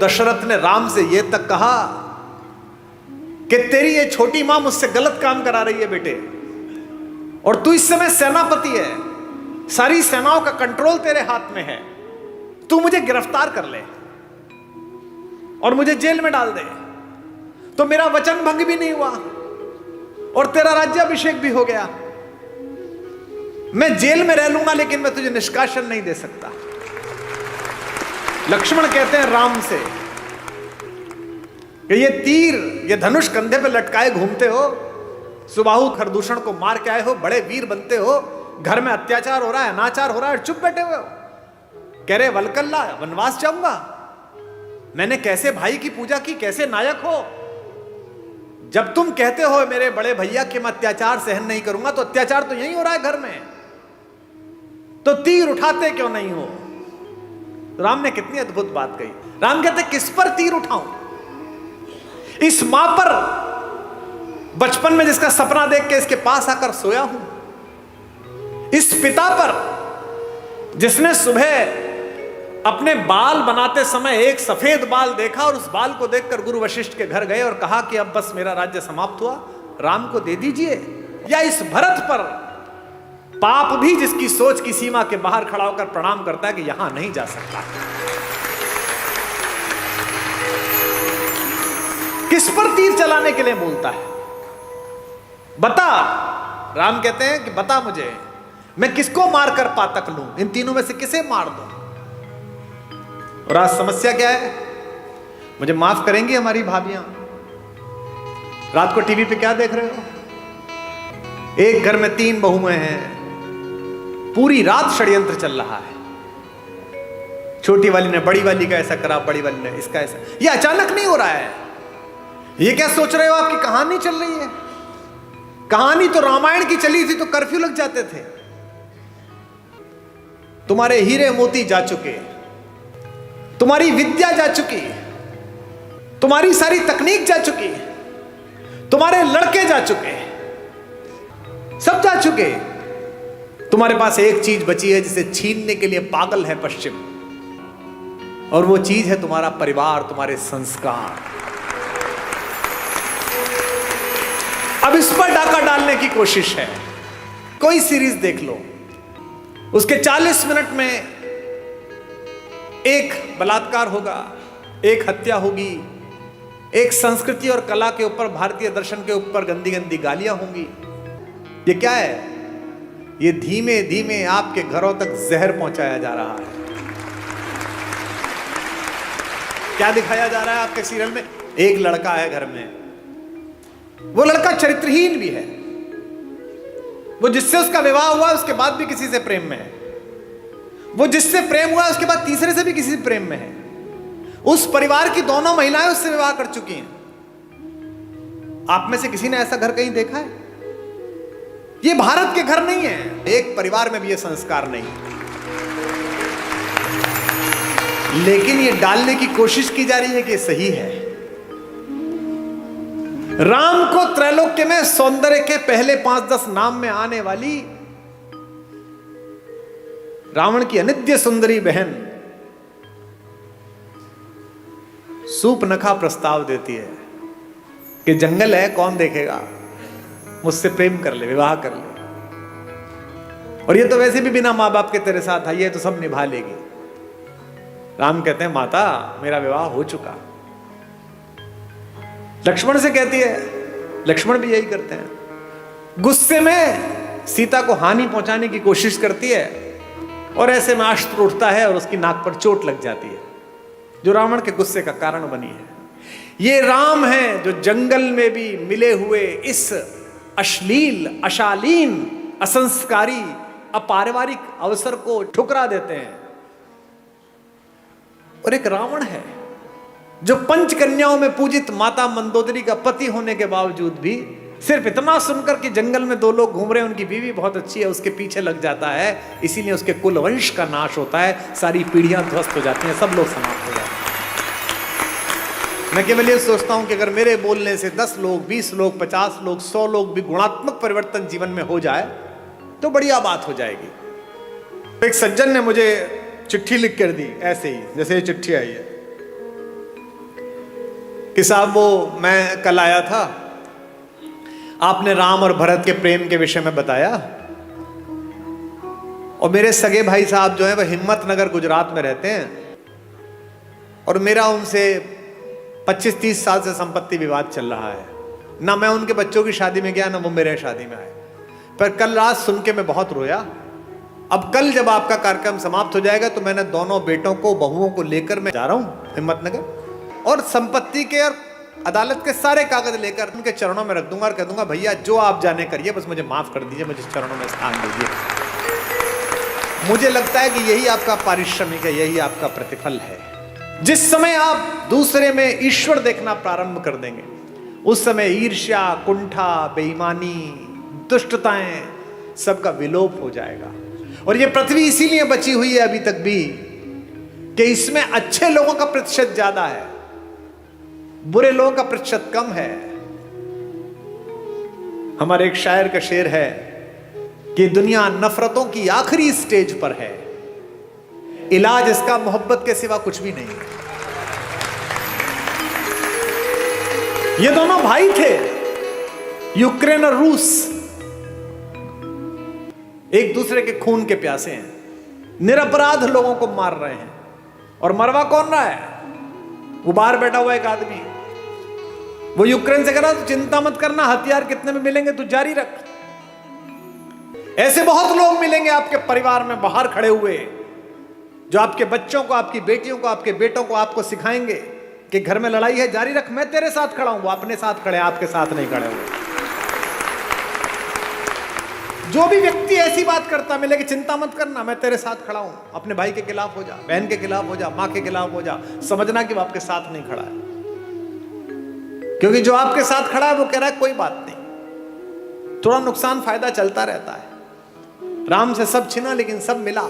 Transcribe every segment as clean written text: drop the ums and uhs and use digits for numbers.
दशरथ ने राम से यह तक कहा कि तेरी ये छोटी मां मुझसे गलत काम करा रही है बेटे, और तू इस समय सेनापति है, सारी सेनाओं का कंट्रोल तेरे हाथ में है, तू मुझे गिरफ्तार कर ले और मुझे जेल में डाल दे तो मेरा वचन भंग भी नहीं हुआ और तेरा राज्याभिषेक भी हो गया। मैं जेल में रह लूंगा लेकिन मैं तुझे निष्कासन नहीं दे सकता। लक्ष्मण कहते हैं राम से कि ये तीर, ये धनुष कंधे पे लटकाए घूमते हो, सुबाहु खरदूषण को मार के आए हो, बड़े वीर बनते हो, घर में अत्याचार हो रहा है, अनाचार हो रहा है, चुप बैठे हुए हो। कह रहे वलकल्ला वनवास जाऊंगा, मैंने कैसे भाई की पूजा की, कैसे नायक हो। जब तुम कहते हो मेरे बड़े भैया कि मैं अत्याचार सहन नहीं करूंगा, तो अत्याचार तो यही हो रहा है घर में, तो तीर उठाते क्यों नहीं हो। राम ने कितनी अद्भुत बात कही। राम कहते किस पर तीर उठाऊं, इस मां पर बचपन में जिसका सपना देख के इसके पास आकर सोया हूं, इस पिता पर जिसने सुबह अपने बाल बनाते समय एक सफेद बाल देखा और उस बाल को देखकर गुरु वशिष्ठ के घर गए और कहा कि अब बस मेरा राज्य समाप्त हुआ, राम को दे दीजिए। या इस भरत पर, पाप भी जिसकी सोच की सीमा के बाहर खड़ा होकर प्रणाम करता है कि यहां नहीं जा सकता। किस पर तीर चलाने के लिए बोलता है, बता। राम कहते हैं कि बता मुझे, मैं किसको मारकर पातक लूं, इन तीनों में से किसे मार दूं। और आज समस्या क्या है, मुझे माफ करेंगी हमारी भाभियां, रात को टीवी पे क्या देख रहे हो, एक घर में 3 बहुएं हैं, पूरी रात षड्यंत्र चल रहा है। छोटी वाली ने बड़ी वाली का ऐसा करा, बड़ी वाली ने इसका ऐसा। ये अचानक नहीं हो रहा है। ये क्या सोच रहे हो, आपकी कहानी चल रही है। कहानी तो रामायण की चली थी तो कर्फ्यू लग जाते थे। तुम्हारे हीरे मोती जा चुके, तुम्हारी विद्या जा चुकी, तुम्हारी सारी तकनीक जा चुकी, तुम्हारे लड़के जा चुके, सब जा चुके। तुम्हारे पास एक चीज बची है जिसे छीनने के लिए पागल है पश्चिम, और वो चीज है तुम्हारा परिवार, तुम्हारे संस्कार। अब इस पर डाका डालने की कोशिश है। कोई सीरीज देख लो, उसके 40 मिनट में एक बलात्कार होगा, एक हत्या होगी, एक संस्कृति और कला के ऊपर, भारतीय दर्शन के ऊपर गंदी गंदी गालियां होंगी। ये क्या है, ये धीमे धीमे आपके घरों तक जहर पहुंचाया जा रहा है। क्या दिखाया जा रहा है आपके सीरियल में, एक लड़का है घर में, वो लड़का चरित्रहीन भी है, वो जिससे उसका विवाह हुआ उसके बाद भी किसी से प्रेम में है, वो जिससे प्रेम हुआ उसके बाद तीसरे से भी किसी से प्रेम में है, उस परिवार की दोनों महिलाएं उससे विवाह कर चुकी हैं। आप में से किसी ने ऐसा घर कहीं देखा है? ये भारत के घर नहीं है, एक परिवार में भी ये संस्कार नहीं, लेकिन ये डालने की कोशिश की जा रही है कि सही है। राम को त्रैलोक्य में सौंदर्य के पहले 5-10 नाम में आने वाली रावण की अनित्य सुंदरी बहन सूपनखा प्रस्ताव देती है कि जंगल है, कौन देखेगा, मुझसे प्रेम कर ले, विवाह कर ले, और ये तो वैसे भी बिना मां बाप के तेरे साथ आई है तो सब निभा लेगी। राम कहते हैं माता मेरा विवाह हो चुका। लक्ष्मण से कहती है, लक्ष्मण भी यही करते हैं, गुस्से में सीता को हानि पहुंचाने की कोशिश करती है और ऐसे में अस्त्र उठता है और उसकी नाक पर चोट लग जाती है, जो रावण के गुस्से का कारण बनी है। ये राम है जो जंगल में भी मिले हुए इस अश्लील, अशालीन, असंस्कारी, अपारिवारिक अवसर को ठुकरा देते हैं। और एक रावण है जो पंचकन्याओं में पूजित माता मंदोदरी का पति होने के बावजूद भी सिर्फ इतना सुनकर कि जंगल में 2 लोग घूम रहे हैं, उनकी बीवी बहुत अच्छी है, उसके पीछे लग जाता है। इसीलिए उसके कुल वंश का नाश होता है, सारी पीढ़ियां ध्वस्त हो जाती हैं, सब लोग समाप्त हो जाते हैं। मैं केवल ये सोचता हूं कि अगर मेरे बोलने से 10 लोग, 20 लोग, 50 लोग, 100 लोग भी गुणात्मक परिवर्तन जीवन में हो जाए तो बढ़िया बात हो जाएगी। एक सज्जन ने मुझे चिट्ठी लिख कर दी, ऐसे ही जैसे ये चिट्ठी आई है। कि साहब वो मैं कल आया था, आपने राम और भरत के प्रेम के विषय में बताया, और मेरे सगे भाई साहब जो है वह हिम्मतनगर गुजरात में रहते हैं, और मेरा उनसे 25-30 साल से संपत्ति विवाद चल रहा है। ना मैं उनके बच्चों की शादी में गया, ना वो मेरे शादी में आए। पर कल रात सुन के मैं बहुत रोया। अब कल जब आपका कार्यक्रम समाप्त हो जाएगा तो मैंने दोनों बेटों को, बहुओं को लेकर मैं जा रहा हूं हिम्मतनगर, और संपत्ति के और अदालत के सारे कागज लेकर उनके चरणों में रख दूंगा और कह दूंगा, भैया जो आप जाने करिए, बस मुझे माफ कर दीजिए, मुझे चरणों में स्थान दीजिए। मुझे लगता है कि यही आपका पारिश्रमिक है, यही आपका प्रतिफल है। जिस समय आप दूसरे में ईश्वर देखना प्रारंभ कर देंगे, उस समय ईर्ष्या, कुंठा, बेईमानी, दुष्टताएं सबका विलोप हो जाएगा। और ये पृथ्वी इसीलिए बची हुई है अभी तक भी कि इसमें अच्छे लोगों का प्रतिशत ज्यादा है, बुरे लोगों का प्रतिशत कम है। हमारे एक शायर का शेर है कि दुनिया नफरतों की आखिरी स्टेज पर है, इलाज इसका मोहब्बत के सिवा कुछ भी नहीं है। ये दोनों भाई थे, यूक्रेन और रूस, एक दूसरे के खून के प्यासे हैं, निरपराध लोगों को मार रहे हैं। और मरवा कौन रहा है? वो बाहर बैठा हुआ एक आदमी, वो यूक्रेन से कह रहा, तो चिंता मत करना, हथियार कितने में मिलेंगे तू जारी रख। ऐसे बहुत लोग मिलेंगे आपके परिवार में बाहर खड़े हुए, जो आपके बच्चों को, आपकी बेटियों को, आपके बेटों को आपको सिखाएंगे कि घर में लड़ाई है, जारी रख, मैं तेरे साथ खड़ा हूं। वो अपने साथ खड़े, आपके साथ नहीं खड़े हुए। जो भी व्यक्ति ऐसी बात करता मिले कि चिंता मत करना, मैं तेरे साथ खड़ा हूं, अपने भाई के खिलाफ हो जा, बहन के खिलाफ हो जा, मां के खिलाफ हो जा, समझना कि वो आपके साथ नहीं खड़ा है। क्योंकि जो आपके साथ खड़ा है वो कह रहा है कोई बात नहीं, थोड़ा नुकसान फायदा चलता रहता है। राम से सब छिना लेकिन सब मिला।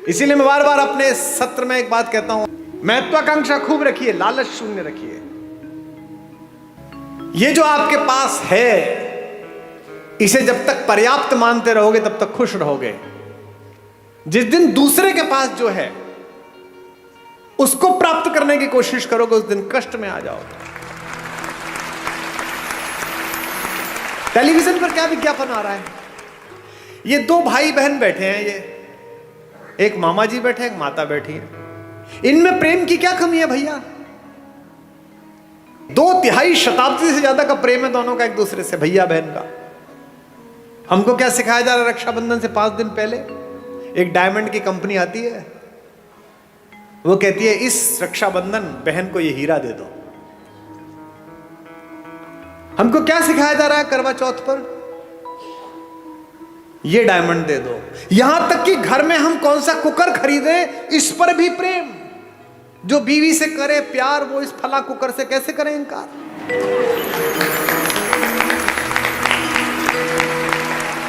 इसीलिए मैं बार बार अपने सत्र में एक बात कहता हूं, महत्वाकांक्षा खूब रखिए, लालच शून्य रखिए। ये जो आपके पास है, इसे जब तक पर्याप्त मानते रहोगे तब तक खुश रहोगे। जिस दिन दूसरे के पास जो है उसको प्राप्त करने की कोशिश करोगे, उस दिन कष्ट में आ जाओगे। टेलीविजन पर क्या विज्ञापन आ रहा है? ये दो भाई बहन बैठे हैं, ये एक मामा जी बैठे, एक माता बैठी है। इनमें प्रेम की क्या कमी है भैया? 2 शताब्दी से ज्यादा का प्रेम है दोनों का एक दूसरे से, भैया बहन का। हमको क्या सिखाया जा रहा है? रक्षाबंधन से 5 दिन पहले एक डायमंड की कंपनी आती है, वो कहती है इस रक्षाबंधन बहन को ये हीरा दे दो। हमको क्या सिखाया जा रहा है? करवा चौथ पर ये डायमंड दे दो। यहां तक कि घर में हम कौन सा कुकर खरीदें, इस पर भी प्रेम। जो बीवी से करे प्यार, वो इस फला कुकर से कैसे करें इनकार?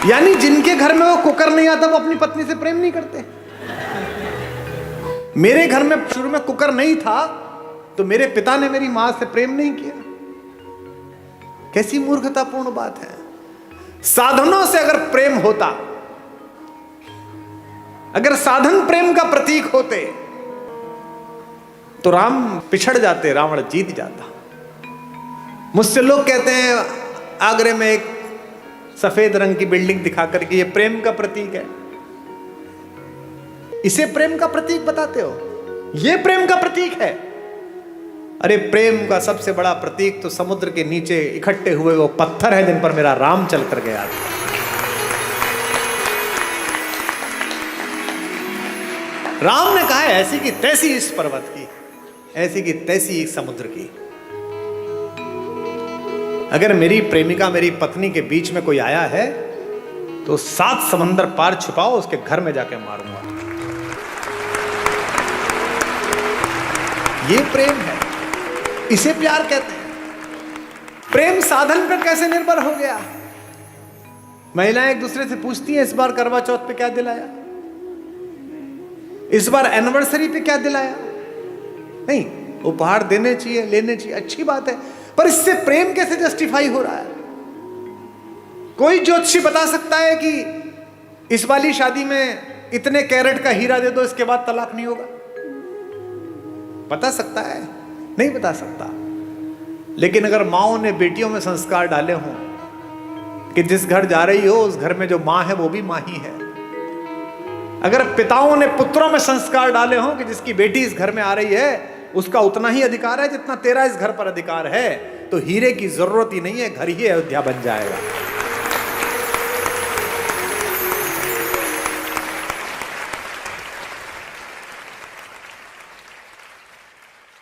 यानी जिनके घर में वो कुकर नहीं आता, वो अपनी पत्नी से प्रेम नहीं करते। मेरे घर में शुरू में कुकर नहीं था, तो मेरे पिता ने मेरी मां से प्रेम नहीं किया। कैसी मूर्खतापूर्ण बात है। साधनों से अगर प्रेम होता, अगर साधन प्रेम का प्रतीक होते, तो राम पिछड़ जाते, रावण जीत जाता। मुझसे लोग कहते हैं आगरे में एक सफेद रंग की बिल्डिंग दिखाकर के ये प्रेम का प्रतीक है। इसे प्रेम का प्रतीक बताते हो? ये प्रेम का प्रतीक है? अरे प्रेम का सबसे बड़ा प्रतीक तो समुद्र के नीचे इकट्ठे हुए वो पत्थर है जिन पर मेरा राम चल कर गया। राम ने कहा है ऐसी की तैसी इस पर्वत की, ऐसी की तैसी इस समुद्र की। अगर मेरी प्रेमिका, मेरी पत्नी के बीच में कोई आया है तो 7 समंदर पार छुपाओ, उसके घर में जाके मारूंगा। ये प्रेम है, इसे प्यार कहते हैं। प्रेम साधन पर कैसे निर्भर हो गया? महिलाएं एक दूसरे से पूछती हैं इस बार करवा चौथ पे क्या दिलाया, इस बार एनिवर्सरी पे क्या दिलाया। नहीं, उपहार देने चाहिए, लेने चाहिए, अच्छी बात है, पर इससे प्रेम कैसे जस्टिफाई हो रहा है? कोई ज्योतिषी बता सकता है कि इस वाली शादी में इतने कैरेट का हीरा दे दो, इसके बाद तलाक नहीं होगा? बता सकता है? नहीं बता सकता। लेकिन अगर माओ ने बेटियों में संस्कार डाले हों कि जिस घर जा रही हो उस घर में जो मां है वो भी मां ही है, अगर पिताओं ने पुत्रों में संस्कार डाले हों कि जिसकी बेटी इस घर में आ रही है उसका उतना ही अधिकार है जितना तेरा इस घर पर अधिकार है, तो हीरे की जरूरत ही नहीं है, घर ही अयोध्या बन जाएगा।